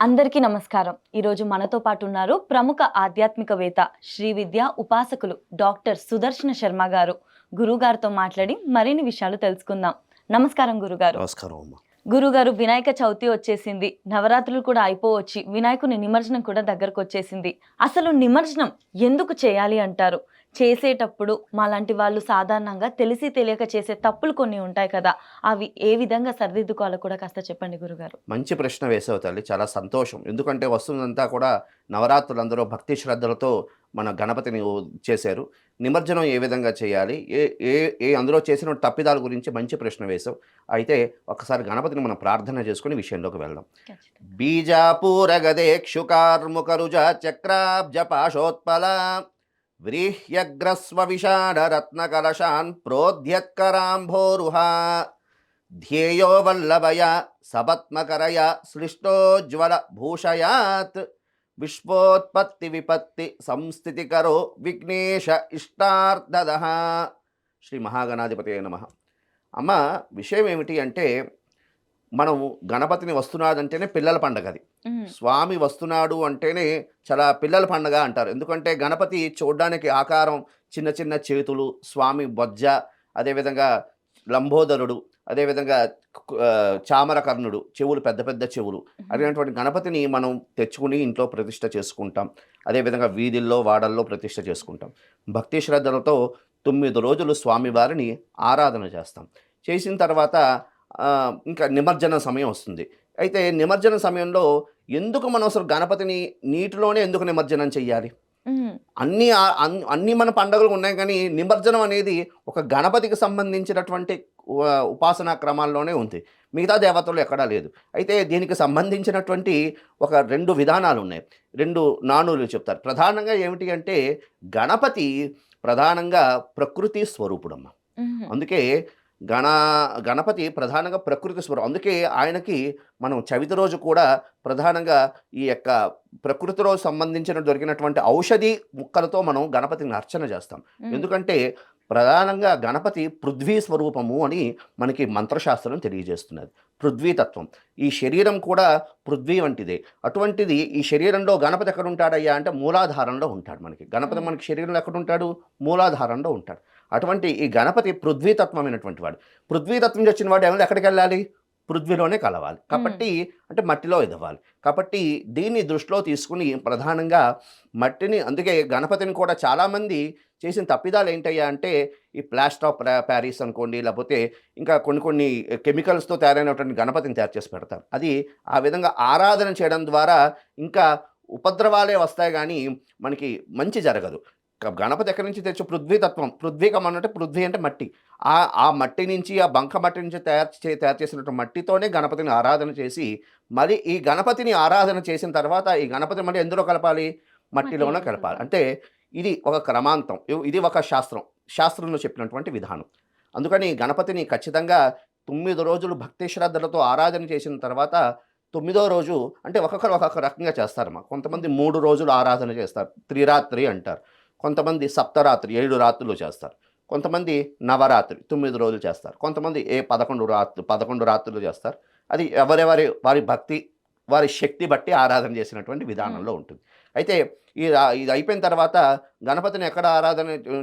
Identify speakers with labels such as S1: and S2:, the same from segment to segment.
S1: అందరికీ నమస్కారం. ఈరోజు మనతో పాటు ఉన్నారు ప్రముఖ ఆధ్యాత్మికవేత్త, శ్రీ విద్యా ఉపాసకులు డాక్టర్ సుదర్శన శర్మ గారు. గురుగారితో మాట్లాడి మరిన్ని విషయాలు తెలుసుకుందాం. నమస్కారం గురుగారు.
S2: నమస్కారం అమ్మ.
S1: గురుగారు, వినాయక చవితి వచ్చేసింది. నవరాత్రులు కూడా అయిపోవచ్చి వినాయకుని నిమజ్జనం కూడా దగ్గరకు వచ్చేసింది. అసలు నిమజ్జనం ఎందుకు చేయాలి అంటారు? చేసేటప్పుడు మాలాంటి వాళ్ళు సాధారణంగా తెలిసి తెలియక చేసే తప్పులు కొన్ని ఉంటాయి కదా, అవి ఏ విధంగా సరిదిద్దుకోవాలో కూడా కాస్త చెప్పండి గురుగారు.
S2: మంచి ప్రశ్న వేసావు తల్లి, చాలా సంతోషం. ఎందుకంటే వస్తుందంతా కూడా నవరాత్రులందరూ భక్తి శ్రద్ధలతో మన గణపతిని చేశారు. నిమజ్జనం ఏ విధంగా చేయాలి, ఏ ఏ ఏ అందులో చేసిన తప్పిదాల గురించి మంచి ప్రశ్న వేశావు. అయితే ఒకసారి గణపతిని మనం ప్రార్థన చేసుకుని విషయంలోకి వెళ్దాం. బీజాపూర గదేక్షుకార్ముకరుజ చక్రాబ్జ పాశోత్పల వ్రీహ్యగ్రస్వ విషాఢ రత్నకలశాన్ ప్రోద్యత్కరాంభోరుహా ధ్యేయో వల్లభయ సపత్మకరయ సృష్టోజ్వల భూషయాత్ విశ్వోత్పత్తి విపత్తి సంస్థితికరో విఘ్నేశ ఇష్టార్థదః. శ్రీ మహాగణాధిపతయే నమః. అమ్మ, విషయం ఏమిటి అంటే, మనం గణపతిని వస్తున్నాడంటేనే పిల్లల పండగ. అది స్వామి వస్తున్నాడు అంటేనే చాలా పిల్లల పండగ అంటారు. ఎందుకంటే గణపతి చూడడానికి ఆకారం చిన్న చిన్న చేతులు, స్వామి బొజ్జ, అదేవిధంగా లంబోదరుడు, అదేవిధంగా చామరకర్ణుడు, చెవులు పెద్ద పెద్ద చెవులు. అటువంటి గణపతిని మనం తెచ్చుకుని ఇంట్లో ప్రతిష్ట చేసుకుంటాం. అదేవిధంగా వీధుల్లో వాడల్లో ప్రతిష్ట చేసుకుంటాం. భక్తి శ్రద్ధలతో 9 రోజులు స్వామివారిని ఆరాధన చేస్తాం. చేసిన తర్వాత ఇంకా నిమజ్జన సమయం వస్తుంది. అయితే నిమజ్జన సమయంలో ఎందుకు మనం అసలు గణపతిని నీటిలోనే ఎందుకు నిమజ్జనం చెయ్యాలి? అన్ని మన పండుగలు ఉన్నాయి, కానీ నిమజ్జనం అనేది ఒక గణపతికి సంబంధించినటువంటి ఉపాసనా క్రమాల్లోనే ఉంది. మిగతా దేవతలు ఎక్కడా లేదు. అయితే దీనికి సంబంధించినటువంటి ఒక 2 విధానాలు ఉన్నాయి. 2 నానులు చెప్తారు. ప్రధానంగా ఏమిటి అంటే, గణపతి ప్రధానంగా ప్రకృతి స్వరూపుడమ్మ. అందుకే గణపతి ప్రధానంగా ప్రకృతి స్వరూపం. అందుకే ఆయనకి మనం చవితి రోజు కూడా ప్రధానంగా ఈ యొక్క ప్రకృతిలో సంబంధించిన దొరికినటువంటి ఔషధి ముక్కలతో మనం గణపతిని అర్చన చేస్తాం. ఎందుకంటే ప్రధానంగా గణపతి పృథ్వీ స్వరూపము అని మనకి మంత్రశాస్త్రం తెలియజేస్తున్నది. పృథ్వీతత్వం. ఈ శరీరం కూడా పృథ్వీ వంటిదే. అటువంటిది ఈ శరీరంలో గణపతి ఎక్కడ ఉంటాడయ్యా అంటే మూలాధారంలో ఉంటాడు. గణపతి మనకి శరీరంలో ఎక్కడ ఉంటాడు? మూలాధారంలో ఉంటాడు. అటువంటి ఈ గణపతి పృథ్వీతత్వమైనటువంటి వాడు. పృథ్వీతత్వం నుంచి వచ్చిన వాడు ఏమైనా ఎక్కడికి వెళ్ళాలి? పృథ్వీలోనే కలవాలి. కాబట్టి అంటే మట్టిలో ఎదవాలి. కాబట్టి దీన్ని దృష్టిలో తీసుకుని ప్రధానంగా మట్టిని, అందుకే గణపతిని కూడా చాలామంది చేసిన తప్పిదాలు ఏంటయ్యా అంటే, ఈ ప్లాస్టర్ ఆఫ్ ప్యారిస్ అనుకోండి, లేకపోతే ఇంకా కొన్ని కెమికల్స్తో తయారైనటువంటి గణపతిని తయారు చేసి పెడతారు. అది ఆ విధంగా ఆరాధన చేయడం ద్వారా ఇంకా ఉపద్రవాలే వస్తాయి, కానీ మనకి మంచి జరగదు. గణపతి ఎక్కడి నుంచి తెచ్చు? పృథ్వీతత్వం. పృథ్వీకం అంటే పృథ్వీ అంటే మట్టి. ఆ మట్టి నుంచి, ఆ బంక మట్టి నుంచి తయారు చేసినటువంటి మట్టితోనే గణపతిని ఆరాధన చేసి, మరి ఈ గణపతిని ఆరాధన చేసిన తర్వాత ఈ గణపతిని మళ్ళీ ఎందులో కలపాలి? మట్టిలోనే కలపాలి. అంటే ఇది ఒక క్రమాంతం, ఇది ఒక శాస్త్రంలో చెప్పినటువంటి విధానం. అందుకని గణపతిని ఖచ్చితంగా 9 రోజులు భక్తి శ్రద్ధలతో ఆరాధన చేసిన తర్వాత 9వ రోజు అంటే ఒక్కొక్కరు ఒక్కొక్క రకంగా చేస్తారమ్మా. కొంతమంది 3 రోజులు ఆరాధన చేస్తారు, త్రిరాత్రి అంటారు. కొంతమంది సప్తరాత్రి 7 రాత్రులు చేస్తారు. కొంతమంది నవరాత్రి 9 రోజులు చేస్తారు. కొంతమంది 11 రాత్రులు చేస్తారు. అది వారి భక్తి, వారి శక్తి బట్టి ఆరాధన చేసినటువంటి విధానంలో ఉంటుంది. అయితే ఇది అయిపోయిన తర్వాత గణపతిని ఎక్కడ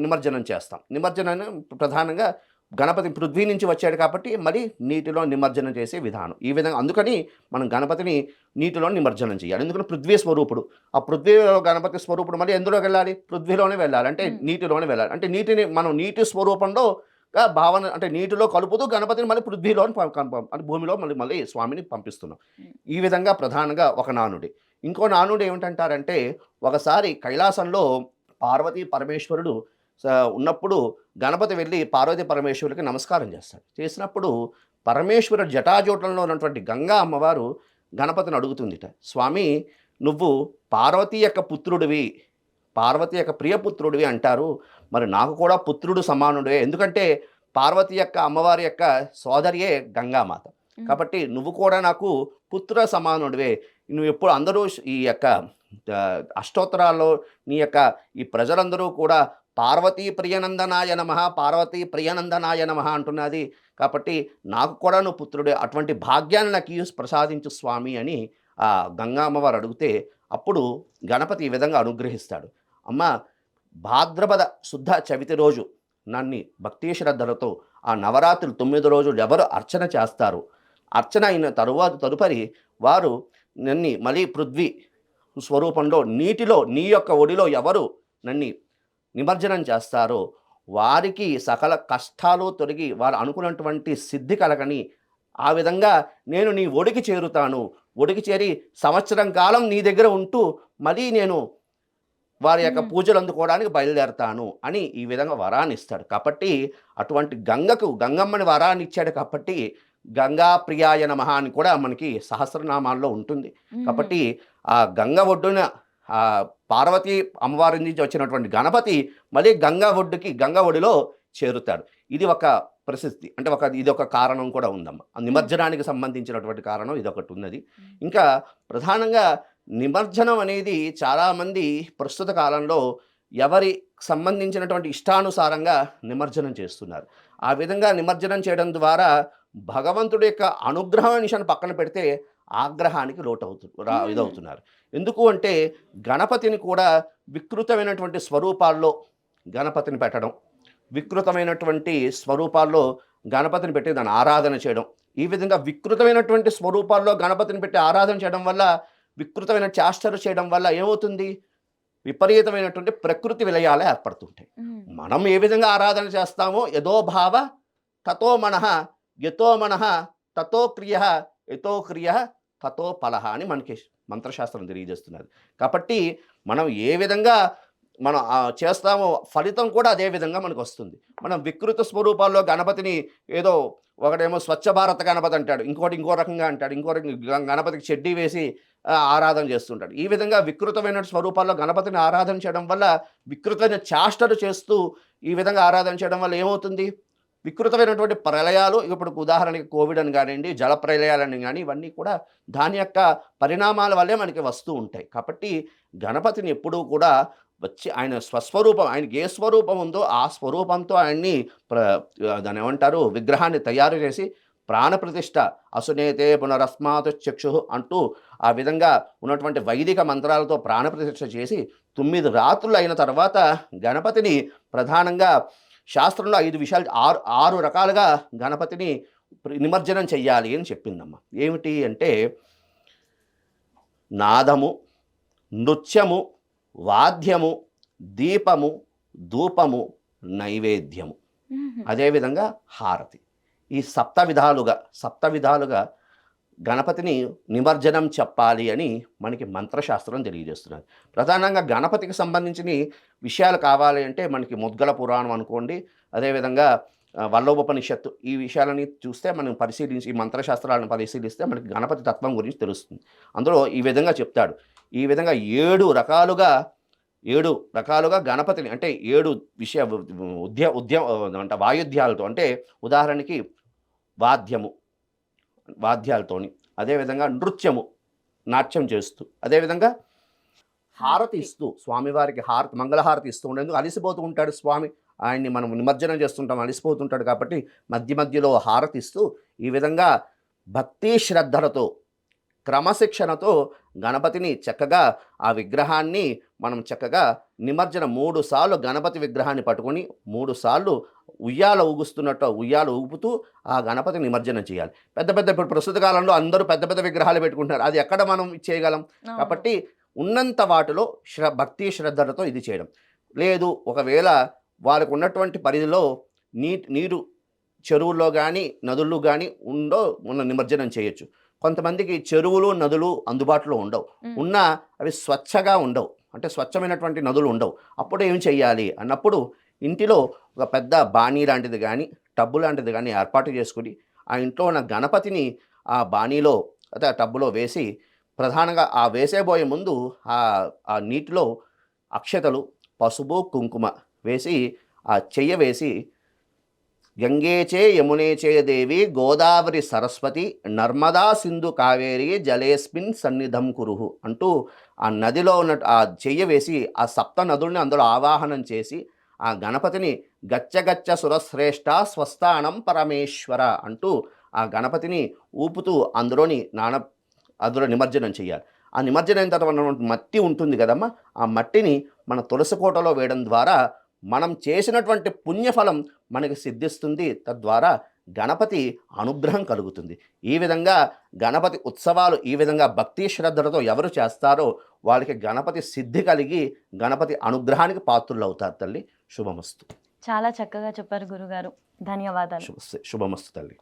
S2: నిమజ్జనం చేస్తాం. నిమజ్జనాన్ని ప్రధానంగా గణపతి పృథ్వీ నుంచి వచ్చాడు కాబట్టి మరి నీటిలో నిమజ్జనం చేసే విధానం ఈ విధంగా. అందుకని మనం గణపతిని నీటిలో నిమజ్జనం చేయాలి. ఎందుకంటే పృథ్వీ స్వరూపుడు. ఆ పృథ్వీలో గణపతి స్వరూపుడు మళ్ళీ ఎందులోకి వెళ్ళాలి? పృథ్వీలోనే వెళ్ళాలి. అంటే నీటిలోనే వెళ్ళాలి. అంటే నీటిని మనం నీటి స్వరూపంలో భావన, అంటే నీటిలో కలుపుతూ గణపతిని మళ్ళీ పృథ్వీలో అంటే భూమిలో మళ్ళీ స్వామిని పంపిస్తున్నాం. ఈ విధంగా ప్రధానంగా ఒక నానుడి. ఇంకో నానుడు ఏమిటంటారంటే, ఒకసారి కైలాసంలో పార్వతీ పరమేశ్వరుడు ఉన్నప్పుడు గణపతి వెళ్ళి పార్వతీ పరమేశ్వరుడికి నమస్కారం చేస్తాడు. చేసినప్పుడు పరమేశ్వరుడు జటాజూటంలో ఉన్నటువంటి గంగా అమ్మవారు గణపతిని అడుగుతుందిట, స్వామి నువ్వు పార్వతీ యొక్క పుత్రుడివి, పార్వతి యొక్క ప్రియపుత్రుడివి అంటారు, మరి నాకు కూడా పుత్రుడు సమానుడే. ఎందుకంటే పార్వతి యొక్క అమ్మవారి యొక్క సోదరియే గంగామాత. కాబట్టి నువ్వు కూడా నాకు పుత్ర సమానుడివే. నువ్వు ఎప్పుడు అందరూ ఈ యొక్క అష్టోత్తరాల్లో నీ యొక్క ఈ ప్రజలందరూ కూడా పార్వతీ ప్రియనందనాయ నమః, పార్వతీ ప్రియనందనాయ నమః అంటున్నది. కాబట్టి నాకు కూడా నువ్వు పుత్రుడే, అటువంటి భాగ్యాన్ని నాకు ప్రసాదించు స్వామి అని ఆ గంగా అమ్మవారు అడిగితే అప్పుడు గణపతి ఈ విధంగా అనుగ్రహిస్తాడు. అమ్మ, భాద్రపద శుద్ధ చవితి రోజు నన్ను భక్తి శ్రద్ధలతో ఆ నవరాత్రులు 9 రోజులు ఎవరు అర్చన చేస్తారు, అర్చన అయిన తదుపరి వారు నన్ను మళ్ళీ పృథ్వీ స్వరూపంలో నీటిలో నీ యొక్క ఒడిలో ఎవరు నన్ను నిమజ్జనం చేస్తారో వారికి సకల కష్టాలు తొలగి వారు అనుకున్నటువంటి సిద్ధి కలగని, ఆ విధంగా నేను నీ ఒడికి చేరుతాను, ఒడికి చేరి సంవత్సరం కాలం నీ దగ్గర ఉంటూ మళ్ళీ నేను వారి యొక్క
S1: హ్మ్.
S2: పూజలు అందుకోవడానికి బయలుదేరతాను అని ఈ విధంగా వరాన్ని ఇస్తాడు. కాబట్టి అటువంటి గంగమ్మని వరాన్ని ఇచ్చాడు కాబట్టి గంగా ప్రియాయ నమః అని కూడా మనకి సహస్రనామాల్లో ఉంటుంది.
S1: హుహు.
S2: కాబట్టి ఆ గంగ ఒడ్డున ఆ పార్వతీ అమ్మవారి నుంచి వచ్చినటువంటి గణపతి మళ్ళీ గంగ ఒడిలో చేరుతాడు. ఇది ఒక ప్రసిద్ధి, అంటే ఇది ఒక కారణం కూడా ఉందమ్మ. ఆ నిమజ్జనానికి సంబంధించినటువంటి కారణం ఇదొకటి ఉన్నది. ఇంకా ప్రధానంగా నిమజ్జనం అనేది చాలామంది ప్రస్తుత కాలంలో ఎవరి సంబంధించినటువంటి ఇష్టానుసారంగా నిమజ్జనం చేస్తున్నారు. ఆ విధంగా నిమజ్జనం చేయడం ద్వారా భగవంతుడి యొక్క అనుగ్రహం నిశాన్ని పక్కన పెడితే ఆగ్రహానికి
S1: హ్మ్.
S2: ఇదవుతున్నారు. ఎందుకు అంటే గణపతిని కూడా వికృతమైనటువంటి స్వరూపాల్లో గణపతిని పెట్టడం, వికృతమైనటువంటి స్వరూపాల్లో గణపతిని పెట్టి దాన్ని ఆరాధన చేయడం, ఈ విధంగా వికృతమైనటువంటి స్వరూపాల్లో గణపతిని పెట్టి ఆరాధన చేయడం వల్ల, వికృతమైన చేష్టలు చేయడం వల్ల ఏమవుతుంది, విపరీతమైనటువంటి ప్రకృతి విలయాలు ఏర్పడుతుంటాయి.
S1: హ్మ్.
S2: మనం ఏ విధంగా ఆరాధన చేస్తామో యదో భావ తతో మనః, యతో మనః తతో క్రియ, యతో క్రియ తతో ఫలః అని మనకి మంత్రశాస్త్రం తెలియజేస్తున్నది. కాబట్టి మనం ఏ విధంగా మనం చేస్తామో ఫలితం కూడా అదే విధంగా మనకు వస్తుంది. మనం వికృత స్వరూపాల్లో గణపతిని ఏదో ఒకటేమో స్వచ్ఛ భారత గణపతి అంటాడు, ఇంకోటి ఇంకో రకంగా అంటాడు, ఇంకో గణపతికి చెడ్డీ వేసి ఆరాధన చేస్తుంటాడు. ఈ విధంగా వికృతమైన స్వరూపాల్లో గణపతిని ఆరాధన చేయడం వల్ల, వికృతమైన చేష్టలు చేస్తూ ఈ విధంగా ఆరాధన చేయడం వల్ల ఏమవుతుంది, వికృతమైనటువంటి ప్రళయాలు, ఇప్పుడు ఉదాహరణకి కోవిడ్ అని కానివ్వండి, జల ప్రళయాలని కానీ, ఇవన్నీ కూడా దాని యొక్క పరిణామాల వల్లే మనకి వస్తూ ఉంటాయి. కాబట్టి గణపతిని ఎప్పుడూ కూడా వచ్చి ఆయన స్వస్వరూపం, ఆయనకి ఏ స్వరూపం ఉందో ఆ స్వరూపంతో ఆయన్ని దాన్ని ఏమంటారు, విగ్రహాన్ని తయారు చేసి ప్రాణప్రతిష్ఠ అసునేతే పునరస్మాత్ చక్షు అంటూ ఆ విధంగా ఉన్నటువంటి వైదిక మంత్రాలతో ప్రాణప్రతిష్ఠ చేసి 9 రాత్రులు అయిన తర్వాత గణపతిని ప్రధానంగా శాస్త్రంలో 5 విషయాలు, 6 రకాలుగా గణపతిని నిమజ్జనం చెయ్యాలి అని చెప్పిందమ్మ. ఏమిటి అంటే నాదము, నృత్యము, వాద్యము, దీపము, ధూపము, నైవేద్యము,
S1: హుహు.
S2: అదేవిధంగా హారతి. ఈ సప్త విధాలుగా గణపతిని నిమజ్జనం చెప్పాలి అని మనకి మంత్రశాస్త్రం తెలియజేస్తున్నది. ప్రధానంగా గణపతికి సంబంధించిన విషయాలు కావాలి అంటే మనకి ముద్గల పురాణం అనుకోండి, అదేవిధంగా వల్లోపనిషత్తు, ఈ విషయాలని చూస్తే మనం పరిశీలించి, ఈ మంత్రశాస్త్రాలను పరిశీలిస్తే మనకి గణపతి తత్వం గురించి తెలుస్తుంది. అందులో ఈ విధంగా చెప్తాడు. ఈ విధంగా 7 రకాలుగా గణపతిని, అంటే 7 అంటే వాయుద్యాలతో, అంటే ఉదాహరణకి వాద్యాలతోని, అదేవిధంగా నృత్యము, నాట్యం చేస్తూ, అదేవిధంగా హారతి ఇస్తూ, స్వామివారికి మంగళహారతి ఇస్తూ ఉండేందుకు అలిసిపోతూ ఉంటాడు స్వామి. ఆయన్ని మనం నిమజ్జనం చేస్తుంటాం, అలిసిపోతుంటాడు కాబట్టి మధ్యలో హారతి ఇస్తూ ఈ విధంగా భక్తి శ్రద్ధలతో, క్రమశిక్షణతో గణపతిని చక్కగా ఆ విగ్రహాన్ని మనం చక్కగా నిమజ్జనం 3 సార్లు గణపతి విగ్రహాన్ని పట్టుకొని 3 సార్లు ఉయ్యాల ఊగుస్తున్నట్టు ఉయ్యాల ఊపుతూ ఆ గణపతి నిమజ్జనం చేయాలి. ఇప్పుడు ప్రస్తుత కాలంలో అందరూ పెద్ద విగ్రహాలు పెట్టుకుంటున్నారు, అది ఎక్కడ మనం చేయగలం?
S1: అవును.
S2: కాబట్టి ఉన్నంత వాటిలో భక్తి శ్రద్ధలతో ఇది చేయడం. లేదు, ఒకవేళ వాళ్ళకు ఉన్నటువంటి పరిధిలో నీరు చెరువుల్లో కానీ నదుల్లో కానీ ఉన్న నిమజ్జనం చేయొచ్చు. కొంతమందికి చెరువులు నదులు అందుబాటులో ఉండవు, ఉన్నా అవి స్వచ్ఛగా ఉండవు, అంటే స్వచ్ఛమైనటువంటి నదులు ఉండవు. అప్పుడు ఏం చెయ్యాలి అన్నప్పుడు ఇంటిలో ఒక పెద్ద బాణీ లాంటిది కానీ టబ్బు లాంటిది కానీ ఏర్పాటు చేసుకుని ఆ ఇంట్లో ఉన్న గణపతిని ఆ బాణీలో అదే టబ్బులో వేసి, ప్రధానంగా ఆ వేసేబోయే ముందు ఆ నీటిలో అక్షతలు, పసుపు, కుంకుమ వేసి ఆ చెయ్య వేసి గంగేచే యమునేచే దేవి గోదావరి సరస్వతి నర్మదా సింధు కావేరి జలేస్మిన్ సన్నిధం కురుహు అంటూ ఆ నదిలో ఉన్న ఆ చెయ్య వేసి ఆ సప్త నదుల్ని అందులో ఆవాహనం చేసి ఆ గణపతిని గచ్చ సురశ్రేష్ఠ స్వస్థానం పరమేశ్వర అంటూ ఆ గణపతిని ఊపుతూ అందులోని అందులో నిమజ్జనం చేయాలి. ఆ నిమజ్జనం అయిన తర్వాత ఉన్నటువంటి మట్టి ఉంటుంది కదమ్మా, ఆ మట్టిని మన తులసి కోటలో వేయడం ద్వారా మనం చేసినటువంటి పుణ్యఫలం మనకి సిద్ధిస్తుంది. తద్వారా గణపతి అనుగ్రహం కలుగుతుంది. ఈ విధంగా గణపతి ఉత్సవాలు ఈ విధంగా భక్తి శ్రద్ధలతో ఎవరు చేస్తారో వాళ్ళకి గణపతి సిద్ధి కలిగి గణపతి అనుగ్రహానికి పాత్రులు అవుతారు తల్లి. శుభమస్తు.
S1: చాలా చక్కగా చెప్పారు గురుగారు. ధన్యవాదాలు.
S2: శుభమస్తు తల్లి.